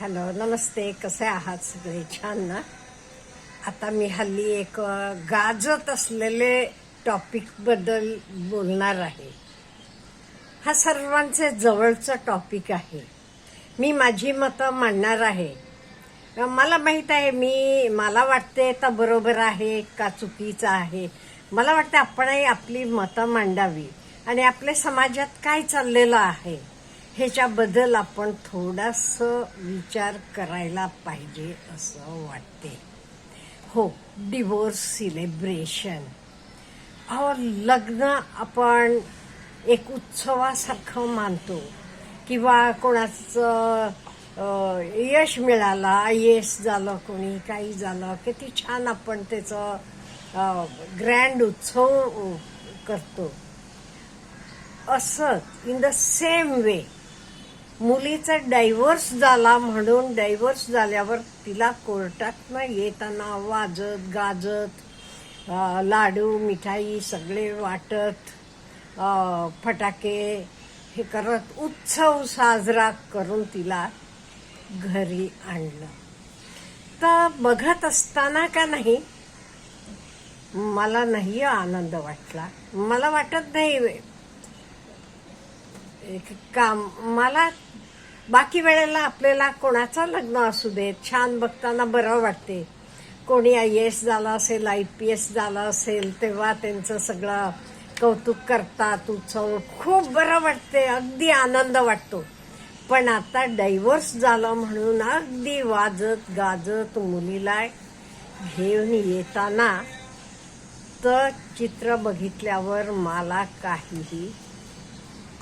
Hello, नमस्ते. कसे आहात सगळे? छान ना? आता मी हल्ली एक गाजत असलेले टॉपिक बद्दल बोलणार आहे. हा सर्वांचे जवळचा टॉपिक आहे. मी माझी मतं मांडणार आहे. मला माहित आहे, मला वाटते तर बरोबर आहे का चुकीचं आहे. मला वाटतं आपणही आपली मतं मांडावी आणि आपल्या समाजात काय चाललेलं आहे ह्याच्याबद्दल आपण थोडासा विचार करायला पाहिजे असं वाटते. हो, डिवोर्स सेलिब्रेशन. लग्न आपण एक उत्सवासारखं मानतो किंवा कोणाचं यश मिळाला, IAS झालं, कोणी काही झालं, किती छान आपण त्याचं ग्रँड उत्सव करतो. असं इन द सेम वे मुलीचा डायव्होर्स झाला म्हणून डायव्होर्स झाल्यावर तिला कोर्टातनं येताना वाजत गाजत लाडू मिठाई सगळे वाटत फटाके हे करत उत्सव साजरा करून तिला घरी आणलं. तर बघत असताना का नाही मला नाही आनंद वाटला. मला वाटत नाही काम मला बाकी वेळेला आपल्याला कोणाचं लग्न असू देत छान बघताना बरं वाटते. कोणी IAS झालं असेल, IPS झालं असेल तेव्हा त्यांचं सगळं कौतुक करतात, उत्सव खूप बरं वाटते, अगदी आनंद वाटतो. पण आता डायव्होर्स झालं म्हणून अगदी वाजत गाजत मुलीला घेऊन येताना तर चित्र बघितल्यावर मला काहीही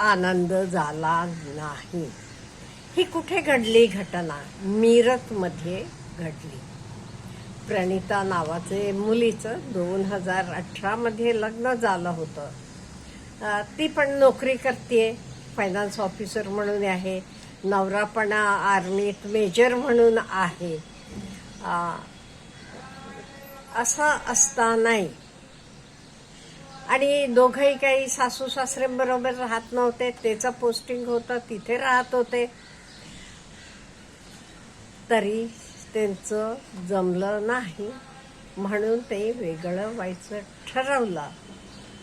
आनंद झाला नाही. ही कुठे घडली घटना? मीरतमध्ये घडली. प्रणिता नावाचे मुलीचं 2018 मध्ये लग्न झालं होतं. ती पण नोकरी करते, फायनान्स ऑफिसर म्हणून आहे. नवरा पण आर्मीत मेजर म्हणून आहे. असं असतानाही आणि दोघंही काही सासू सासरे बरोबर राहत नव्हते. त्याचं पोस्टिंग होतं, तिथे राहत होते. तरी त्यांचं जमलं नाही म्हणून ते वेगळं व्हायचं ठरवलं.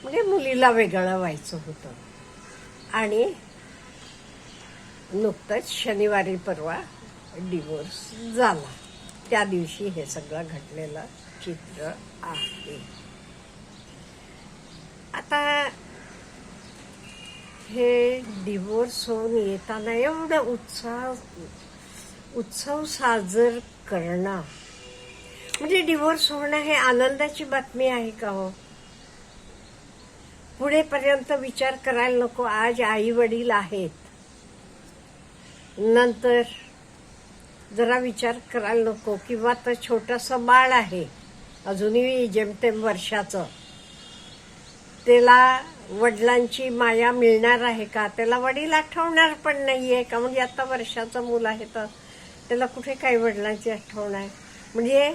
म्हणजे मुलीला वेगळं व्हायचं होतं. आणि नुकतंच शनिवारी परवा डिवोर्स झाला. त्या दिवशी हे सगळं घडलेलं चित्र आहे. आता हे डिवोर्स होऊन येताना एवढं उत्सव साजर करणं म्हणजे डिवोर्स होणं हे आनंदाची बातमी आहे का हो? पुढेपर्यंत विचार करायला नको. आज आई वडील आहेत, नंतर जरा विचार करायला नको. किंवा तर छोटंसं बाळ आहे अजूनही जेमतेम वर्षाचं, त्याला वडिलांची माया मिळणार आहे का? त्याला वडील आठवणार पण नाहीये का? म्हणजे आता वर्षाचं मूल आहे तर त्याला कुठे काही वडिलांची आठवण आहे? म्हणजे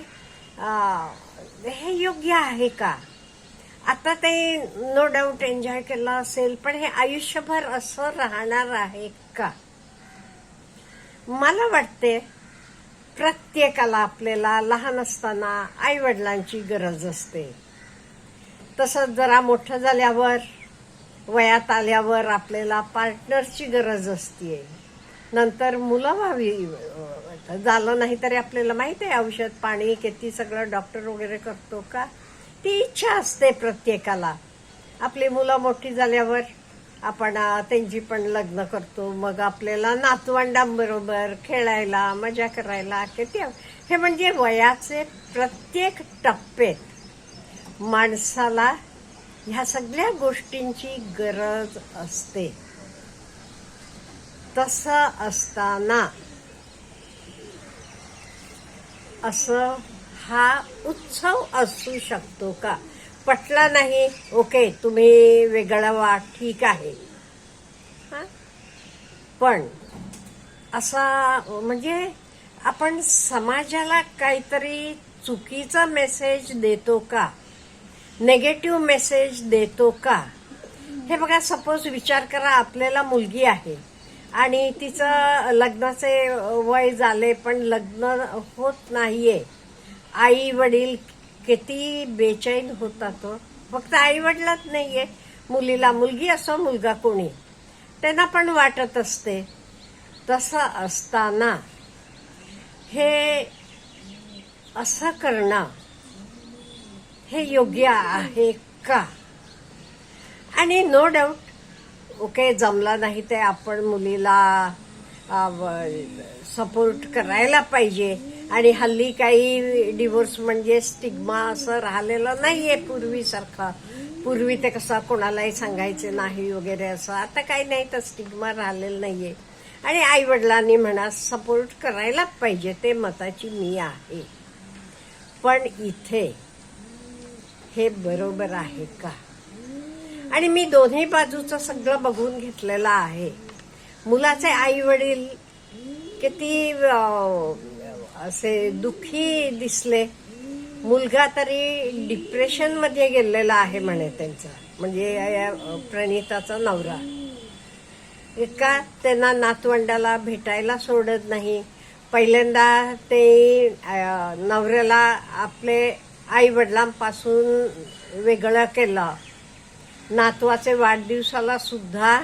हे योग्य आहे का? आता ते नो डाऊट एन्जॉय केलं असेल, पण हे आयुष्यभर असं राहणार आहे का? मला वाटते प्रत्येकाला आपल्याला लहान असताना आई वडिलांची गरज असते. तसंच जरा मोठं झाल्यावर वयात आल्यावर आपल्याला पार्टनरची गरज असते. नंतर मुलं व्हावी झालं नाही तरी आपल्याला माहित आहे औषध पाणी किती सगळं डॉक्टर वगैरे करतो का? ती इच्छा असते प्रत्येकाला. आपली मुलं मोठी झाल्यावर आपण त्यांची पण लग्न करतो. मग आपल्याला नातवंडांबरोबर खेळायला मजा करायला किती हे म्हणजे वयाचे प्रत्येक टप्प्यात माणसाला ह्या सगळ्या गोष्टींची गरज असते. तसं असताना असं हा उत्सव असू शकतो का? पटला नाही, ओके, तुम्ही वेगळं व्हा, ठीक आहे. पण असा म्हणजे आपण समाजाला काहीतरी चुकीचा मेसेज देतो का? नेगेटिव्ह मेसेज देतो का? हे बघा, सपोज विचार करा, आपल्याला मुलगी आहे आणि तिचं लग्नाचे वय झाले पण लग्न होत नाहीये. आई वडील किती बेचैन होतात हो. फक्त आई वडिलात नाहीये, मुलीला मुलगी असो मुलगा कोणी, त्यांना पण वाटत असते. तसं असताना हे असं करणं हे योग्य आहे का? आणि नो डाऊट ओके, जमला नाही ते आपण मुलीला सपोर्ट करायला पाहिजे. आणि हल्ली काही डिवोर्स म्हणजे स्टिग्मा असं राहिलेलं नाहीये पूर्वीसारखं. पूर्वी ते कसं कोणालाही सांगायचे नाही वगैरे असं, आता काही नाही, तर स्टिग्मा राहिलेलं नाहीये. आणि आई वडिलांनी म्हणा सपोर्ट करायला पाहिजे, ते मताची मी आहे. पण इथे हे बरोबर आहे का? आणि मी दोन्ही बाजूचं सगळं बघून घेतलेलं आहे. मुलाचे आई वडील किती असे दुःखी दिसले. मुलगा तरी डिप्रेशन मध्ये गेलेला आहे म्हणे त्यांचा, म्हणजे प्रणिताचा नवरा. का त्यांना नातवंडाला भेटायला सोडत नाही. पहिल्यांदा ते नवऱ्याला आपले आई वडिलांपासून वेगळं केलं. नातवाचे वाढदिवसाला सुद्धा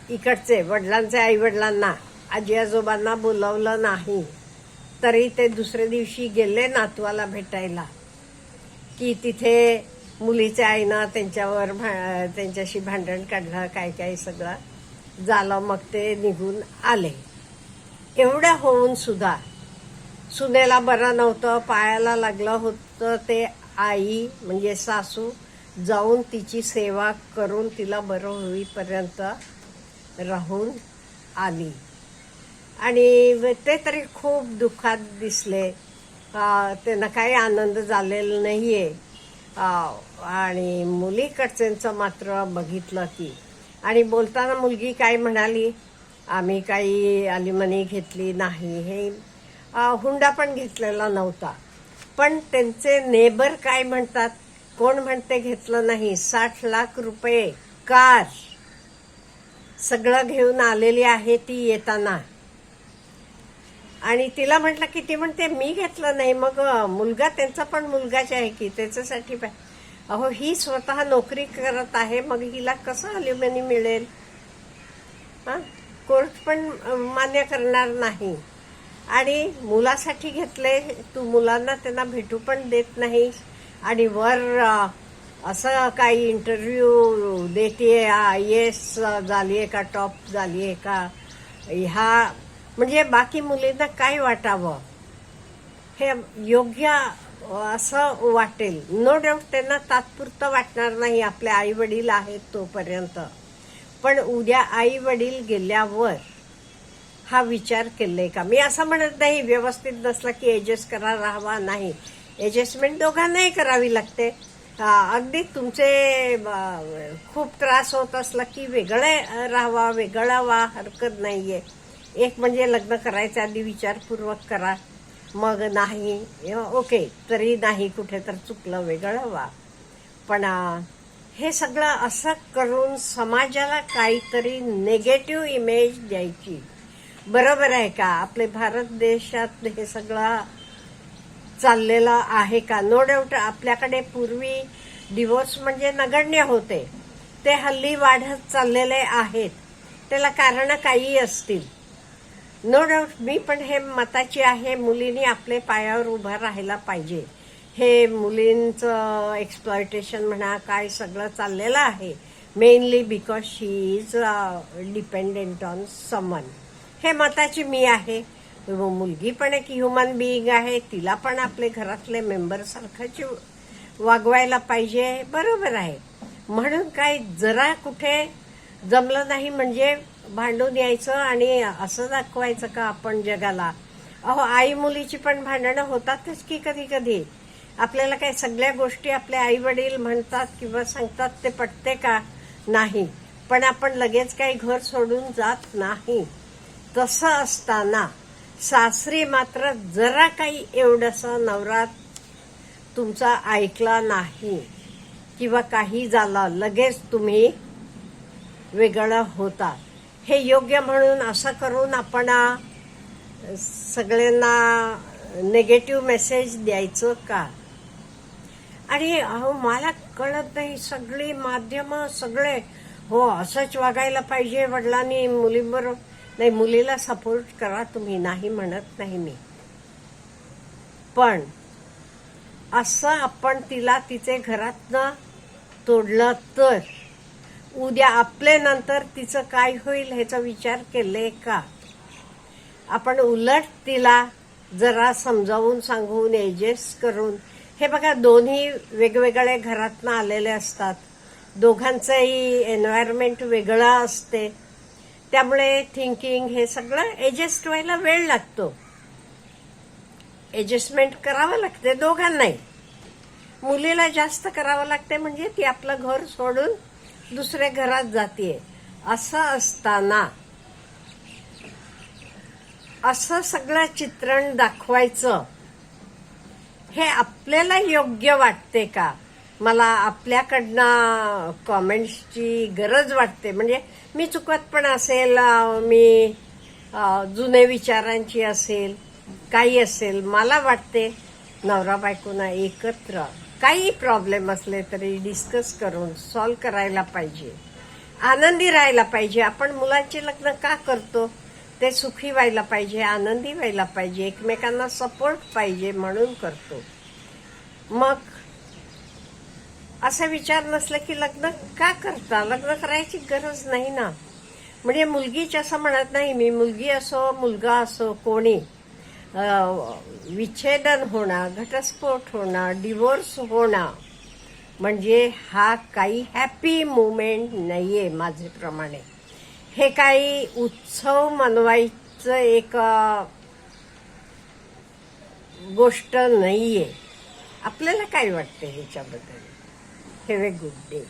इकडचे वडिलांचे आई वडिलांना आजी आजोबांना बोलवलं नाही. तरी ते दुसऱ्या दिवशी गेले नातवाला भेटायला, की तिथे मुलीच्या आईनं त्यांच्याशी भांडण काढलं, काय काय सगळं झालं. मग ते निघून आले. एवढं होऊन सुद्धा सुनेला बरं नव्हतं, पायाला लागलं होतं. ते आई म्हणजे सासू जाऊन तिची सेवा करून तिला बरं होईपर्यंत राहून आली. आणि ते तरी खूप दुःखात दिसले. त्यांना काही आनंद झालेला नाहीये. आणि मुलीकडच्यांचं मात्र बघितलं की, आणि बोलताना मुलगी काय म्हणाली, आम्ही काही अलिमनी घेतली नाही, हे हुंडा पण घेतलेला नव्हता. पण त्यांचे नेबर काय म्हणतात, कोण म्हणते घेतलं नाही, 60 लाख रुपये कार सगळं घेऊन आलेली आहे ती येताना. आणि तिला म्हटलं की, ती म्हणते मी घेतलं नाही. मग मुलगा त्यांचा पण मुलगाच आहे की, त्याच्यासाठी अहो ही स्वतः नोकरी करत आहे, मग हिला कसं अल्युमिनी मिळेल? कोर्ट पण मान्य करणार नाही. आणि मुलासाठी घेतले, तू मुलांना त्यांना भेटू पण देत नाही. आणि वर असं काही इंटरव्ह्यू देते, IAS झालीये का, टॉप झालीये का, ह्या म्हणजे बाकी मुलींना काय वाटावं, हे योग्य असं वाटेल. नो डाऊट त्यांना तात्पुरतं वाटणार नाही, आपले आई वडील आहेत तोपर्यंत. पण उद्या आई वडील गेल्यावर हा विचार केलाय का? मी असं म्हणत नाही व्यवस्थित नसलं की ऍडजस्ट करा, राहावा, नाही. ऍडजस्टमेंट दोघांनाही करावी लागते. अगदी तुमचे खूप त्रास होत असला की वेगळे राहावा, वेगळा व्हा, हरकत नाहीये. एक म्हणजे लग्न करायच्या आधी विचारपूर्वक करा, मग नाही ओके, तरी नाही कुठे तर चुकलं, वेगळं व्हा. पण हे सगळं असं करून समाजाला काहीतरी नेगेटिव्ह इमेज द्यायची बरोबर आहे का? आपले भारत देशात हे सगळं चाललेलं आहे का? नो डाऊट आपल्याकडे पूर्वी डिवोर्स म्हणजे नगण्य होते, ते हल्ली वाढत चाललेले आहेत. त्याला कारण काही असतील. नो डाऊट मी पण हे मताची आहे, मुलींनी आपले पायावर उभा राहायला पाहिजे. हे मुलींचं एक्सप्लॉयटेशन म्हणा काय सगळं चाललेलं आहे, mainly because she is dependent on someone. हे मताची मी आहे. मुलगी पण एक ह्युमन बिईंग आहे, तिला पण आपले घरातले मेंबर सारखाची वागवायला पाहिजे, बरोबर आहे. म्हणून काय जरा कुठे जमलं नाही म्हणजे भांडून यायचं आणि असं दाखवायचं का आपण जगाला? अहो आई मुलीची पण भांडणं होतातच की कधी कधी. आपल्याला काय सगळ्या गोष्टी आपले आई वडील म्हणतात किंवा सांगतात ते पटते का? नाही. पण आपण लगेच काही घर सोडून जात नाही. तसं असताना सासरी मात्र जरा काही एवढंसं नवरा तुमचा ऐकला नाही किंवा काही झालं लगेच तुम्ही वेगळं होता. हे योग्य म्हणून असं करून आपण सगळ्यांना नेगेटिव्ह मेसेज द्यायचं का? आणि अहो मला कळत नाही, सगळी माध्यमं सगळे हो असंच वागायला पाहिजे वडिलांनी मुलीबरोबर. नाही, मुलीला सपोर्ट करा तुम्ही, नाही म्हणत नाही मी, पण असं आपण तिला तिचे घरातनं तोडलं तर उद्या आपले नंतर तिचं काय होईल ह्याचा विचार केले का? आपण उलट तिला जरा समजावून सांगून ऍडजस्ट करून, हे बघा दोन्ही वेगवेगळे घरातनं आलेले असतात, दोघांचंही एन्व्हायरमेंट वेगळं असते, त्यामुळे थिंकिंग हे सगळं ऍडजस्ट व्हायला वेळ लागतो. ऍडजस्टमेंट करावं लागते दोघांनाही. मुलीला जास्त करावं लागते, म्हणजे ती आपलं घर सोडून दुसऱ्या घरात जातीये. असं असताना असं सगळं चित्रण दाखवायचं हे आपल्याला योग्य वाटते का? मला आपल्याकडनं कॉमेंट्सची गरज वाटते. म्हणजे मी चुकत पण असेल, मी जुने विचारांची असेल, काही असेल, मला वाटते नवरा बायकोना एकत्र काही प्रॉब्लेम असले तरी डिस्कस करून सॉल्व करायला पाहिजे, आनंदी राहायला पाहिजे. आपण मुलांचे लग्न का करतो? ते सुखी व्हायला पाहिजे, आनंदी व्हायला पाहिजे, एकमेकांना सपोर्ट पाहिजे म्हणून करतो. मग असे विचार नसले की लग्न का करता? लग्न करायची गरज नाही ना. म्हणजे मुलगीच असं म्हणत नाही मी, मुलगी असो मुलगा असो कोणी, विच्छेदन होणं, घटस्फोट होणं, डिवोर्स होणं म्हणजे हा काही हॅपी मुवमेंट नाहीये माझ्याप्रमाणे. हे काही उत्सव मनवायचं एक गोष्ट नाहीये. आपल्याला काय वाटतं ह्याच्याबद्दल? Have a good day.